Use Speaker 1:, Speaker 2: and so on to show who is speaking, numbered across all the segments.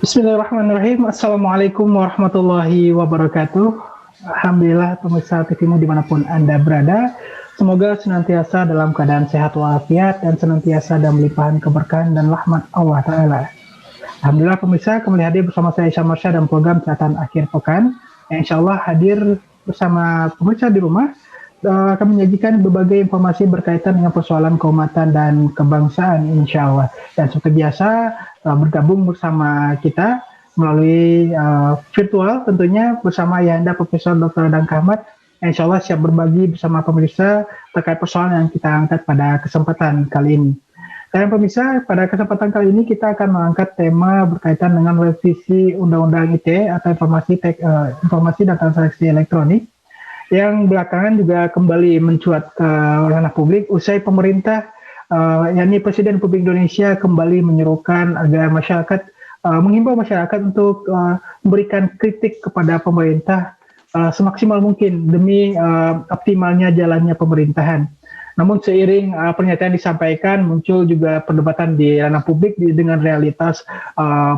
Speaker 1: Bismillahirrahmanirrahim. Assalamualaikum warahmatullahi wabarakatuh. Alhamdulillah pemirsa TVmu dimanapun Anda berada. Semoga senantiasa dalam keadaan sehat walafiat dan senantiasa dalam limpahan keberkahan dan rahmat Allah Ta'ala. Alhamdulillah pemirsa kembali hadir bersama saya Isyam Marsha dalam program Catatan Akhir Pekan. Yang insya Allah hadir bersama pemirsa di rumah akan menyajikan berbagai informasi berkaitan dengan persoalan keumatan dan kebangsaan insya Allah. Dan seperti biasa bergabung bersama kita melalui virtual tentunya bersama Ayahanda Profesor Dr. Dadang Kahmat yang insya Allah siap berbagi bersama pemirsa terkait persoalan yang kita angkat pada kesempatan kali ini. Dan pemirsa, pada kesempatan kali ini kita akan mengangkat tema berkaitan dengan revisi Undang-Undang ITE atau Informasi dan Transaksi Elektronik yang belakangan juga kembali mencuat ke ranah publik usai pemerintah yakni Presiden Republik Indonesia kembali menyerukan agar masyarakat menghimbau masyarakat untuk memberikan kritik kepada pemerintah semaksimal mungkin demi optimalnya jalannya pemerintahan. Namun seiring pernyataan disampaikan muncul juga perdebatan di ranah publik dengan realitas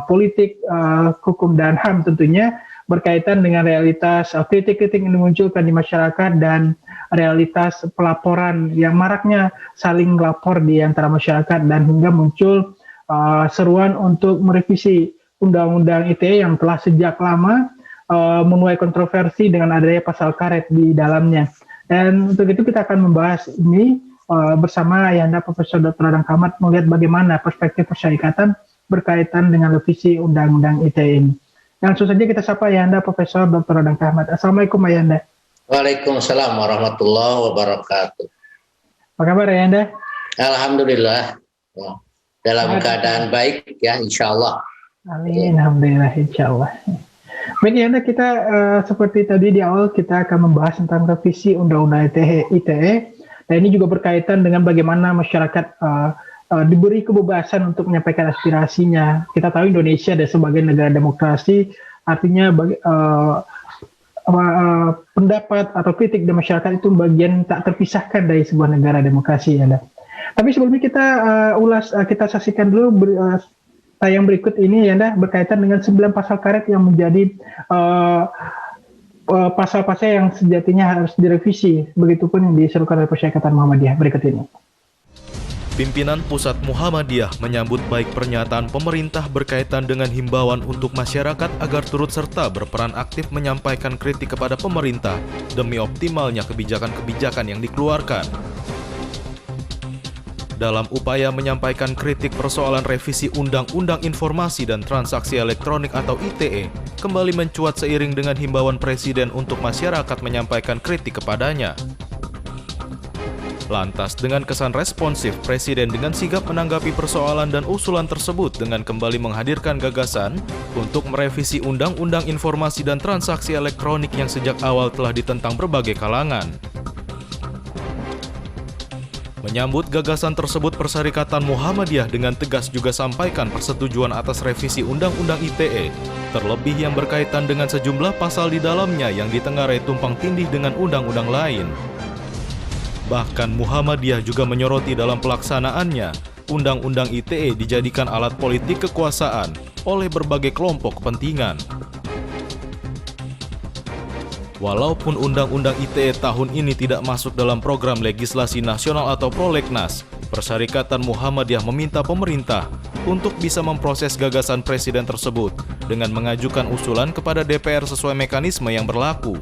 Speaker 1: politik, hukum dan HAM tentunya berkaitan dengan realitas kritik-kritik yang dimunculkan di masyarakat dan realitas pelaporan yang maraknya saling lapor di antara masyarakat dan hingga muncul seruan untuk merevisi Undang-Undang ITE yang telah sejak lama menuai kontroversi dengan adanya pasal karet di dalamnya. Dan untuk itu kita akan membahas ini bersama Ayahanda Profesor Dr. Dadang Kahmat melihat bagaimana perspektif persyarikatan berkaitan dengan revisi Undang-Undang ITE ini. Langsung saja kita sapa Ayahanda Profesor Dr. Dadang Kahmat. Assalamualaikum Ayahanda.
Speaker 2: Waalaikumsalam warahmatullahi wabarakatuh.
Speaker 1: Apa kabar Ayahanda?
Speaker 2: Alhamdulillah dalam keadaan baik ya insya Allah.
Speaker 1: Amin, alhamdulillah insya Allah. Baik Ayahanda, kita seperti tadi di awal kita akan membahas tentang revisi Undang-Undang ITE. Dan ini juga berkaitan dengan bagaimana masyarakat diberi kebebasan untuk menyampaikan aspirasinya. Kita tahu Indonesia ada sebagai negara demokrasi, artinya pendapat atau kritik dari masyarakat itu bagian tak terpisahkan dari sebuah negara demokrasi. Ya. Tapi sebelumnya kita kita saksikan dulu tayang berikut ini ya, berkaitan dengan 9 pasal karet yang menjadi pasal-pasal yang sejatinya harus direvisi. Begitupun yang diserukan oleh Persyarikatan Muhammadiyah berikut ini.
Speaker 3: Pimpinan Pusat Muhammadiyah menyambut baik pernyataan pemerintah berkaitan dengan himbauan untuk masyarakat agar turut serta berperan aktif menyampaikan kritik kepada pemerintah demi optimalnya kebijakan-kebijakan yang dikeluarkan. Dalam upaya menyampaikan kritik persoalan revisi Undang-Undang Informasi dan Transaksi Elektronik atau ITE, kembali mencuat seiring dengan himbauan Presiden untuk masyarakat menyampaikan kritik kepadanya. Lantas dengan kesan responsif, Presiden dengan sigap menanggapi persoalan dan usulan tersebut dengan kembali menghadirkan gagasan untuk merevisi Undang-Undang Informasi dan Transaksi Elektronik yang sejak awal telah ditentang berbagai kalangan. Menyambut gagasan tersebut, Persyarikatan Muhammadiyah dengan tegas juga sampaikan persetujuan atas revisi Undang-Undang ITE, terlebih yang berkaitan dengan sejumlah pasal di dalamnya yang ditengarai tumpang tindih dengan undang-undang lain. Bahkan Muhammadiyah juga menyoroti dalam pelaksanaannya, Undang-Undang ITE dijadikan alat politik kekuasaan oleh berbagai kelompok kepentingan. Walaupun Undang-Undang ITE tahun ini tidak masuk dalam program legislasi nasional atau prolegnas, Persyarikatan Muhammadiyah meminta pemerintah untuk bisa memproses gagasan Presiden tersebut dengan mengajukan usulan kepada DPR sesuai mekanisme yang berlaku.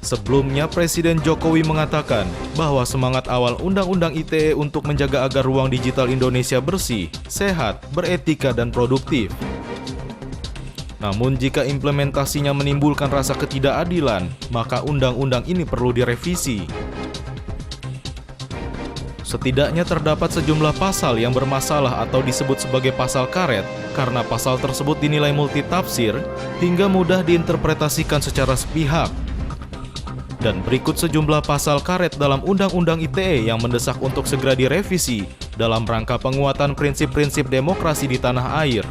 Speaker 3: Sebelumnya, Presiden Jokowi mengatakan bahwa semangat awal Undang-Undang ITE untuk menjaga agar ruang digital Indonesia bersih, sehat, beretika, dan produktif. Namun jika implementasinya menimbulkan rasa ketidakadilan, maka undang-undang ini perlu direvisi. Setidaknya terdapat sejumlah pasal yang bermasalah atau disebut sebagai pasal karet karena pasal tersebut dinilai multitafsir hingga mudah diinterpretasikan secara sepihak. Dan berikut sejumlah pasal karet dalam Undang-Undang ITE yang mendesak untuk segera direvisi dalam rangka penguatan prinsip-prinsip demokrasi di tanah air.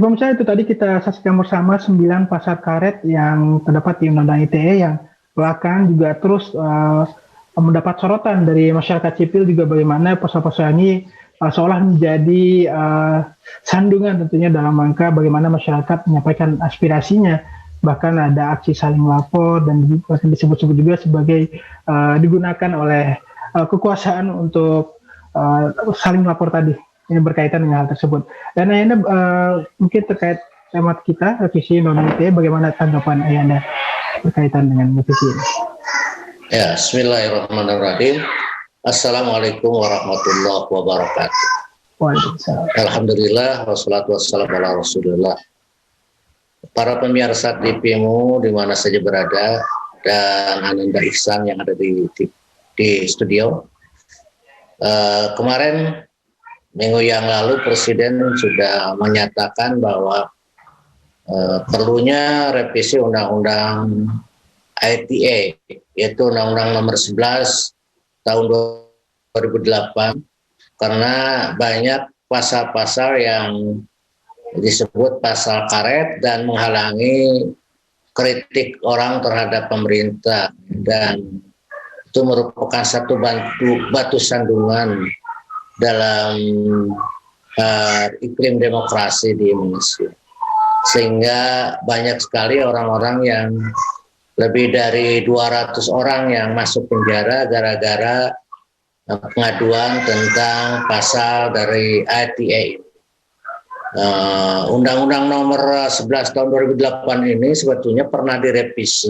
Speaker 1: Pemirsa, itu tadi kita saksikan bersama 9 pasal karet yang terdapat di Undang-Undang ITE yang belakangan juga terus mendapat sorotan dari masyarakat sipil, juga bagaimana pasal-pasal ini seolah menjadi sandungan tentunya dalam rangka bagaimana masyarakat menyampaikan aspirasinya. Bahkan ada aksi saling lapor dan disebut-sebut juga sebagai digunakan oleh kekuasaan untuk saling lapor tadi. Ini berkaitan dengan hal tersebut. Dan Ayanda mungkin terkait tema kita, revisi Undang-Undang ITE, bagaimana tanggapan Ayanda berkaitan dengan revisi ini?
Speaker 2: Ya, bismillahirrahmanirrahim. Assalamualaikum warahmatullahi wabarakatuh.
Speaker 1: Waalaikumsalam.
Speaker 2: Alhamdulillah, wassalatu wassalamu ala rasulillah. Para pemirsa TV-mu di mana saja berada, dan Ananda Ihsan yang ada di studio. Kemarin minggu yang lalu Presiden sudah menyatakan bahwa perlunya revisi Undang-Undang ITE, yaitu Undang-Undang Nomor 11 Tahun 2008, karena banyak pasal-pasal yang disebut pasal karet dan menghalangi kritik orang terhadap pemerintah, dan itu merupakan satu batu sandungan dalam iklim demokrasi di Indonesia, sehingga banyak sekali orang-orang yang lebih dari 200 orang yang masuk penjara gara-gara pengaduan tentang pasal dari ITE. Undang-Undang Nomor 11 Tahun 2008 ini sebetulnya pernah direvisi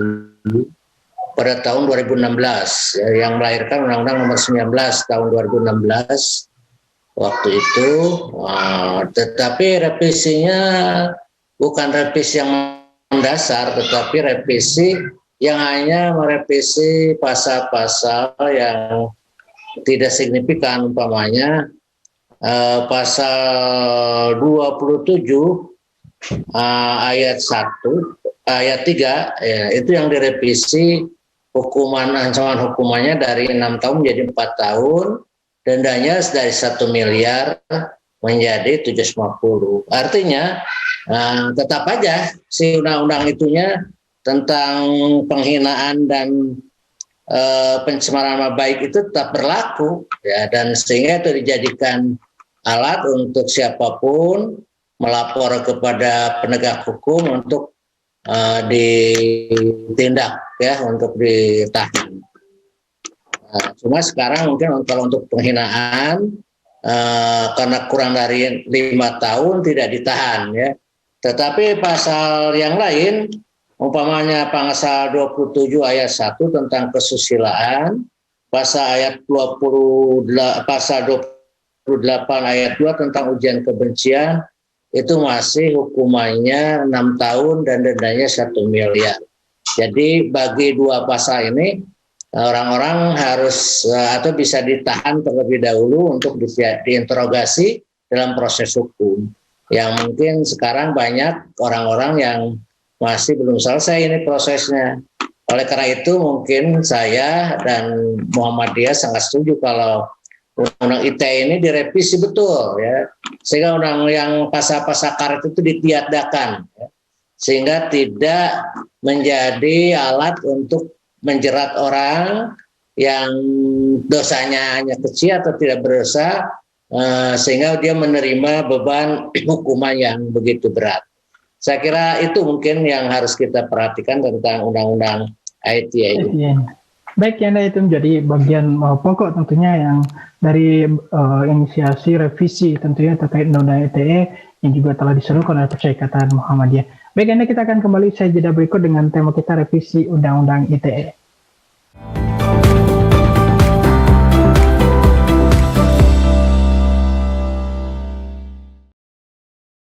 Speaker 2: pada tahun 2016, yang melahirkan Undang-Undang Nomor 19 Tahun 2016 waktu itu, tetapi revisinya bukan revisi yang mendasar, tetapi revisi yang hanya merevisi pasal-pasal yang tidak signifikan, umpamanya pasal 27 ayat 1 ayat 3 ya, itu yang direvisi, ancaman hukumannya dari 6 tahun menjadi 4 tahun, dendanya dari 1 miliar menjadi 750. Artinya tetap aja si undang-undang itunya tentang penghinaan dan pencemaran nama baik itu tetap berlaku ya, dan sehingga itu dijadikan alat untuk siapapun melapor kepada penegak hukum untuk ditindak ya, untuk ditahan. Cuma sekarang mungkin kalau untuk penghinaan karena kurang dari 5 tahun tidak ditahan ya. Tetapi pasal yang lain, umpamanya pasal 27 ayat 1 tentang kesusilaan, pasal 28 ayat 2 tentang ujian kebencian, itu masih hukumannya 6 tahun dan dendanya 1 miliar. Jadi bagi dua pasal ini orang-orang harus atau bisa ditahan terlebih dahulu untuk diinterogasi dalam proses hukum. Yang mungkin sekarang banyak orang-orang yang masih belum selesai ini prosesnya. Oleh karena itu mungkin saya dan Muhammadiyah sangat setuju kalau Undang-Undang ITE ini direvisi betul ya, sehingga yang pasal-pasal karet itu ditiadakan ya, sehingga tidak menjadi alat untuk menjerat orang yang dosanya hanya kecil atau tidak berdosa, sehingga dia menerima beban hukuman yang begitu berat. Saya kira itu mungkin yang harus kita perhatikan tentang Undang-Undang ITE.
Speaker 1: Baik, ya, itu menjadi bagian pokok tentunya yang dari inisiasi revisi tentunya terkait Undang-Undang ITE yang juga telah diserukan oleh Perserikatan Muhammadiyah. Baik, Anda, kita akan kembali saya jeda berikut dengan tema kita revisi Undang-Undang ITE.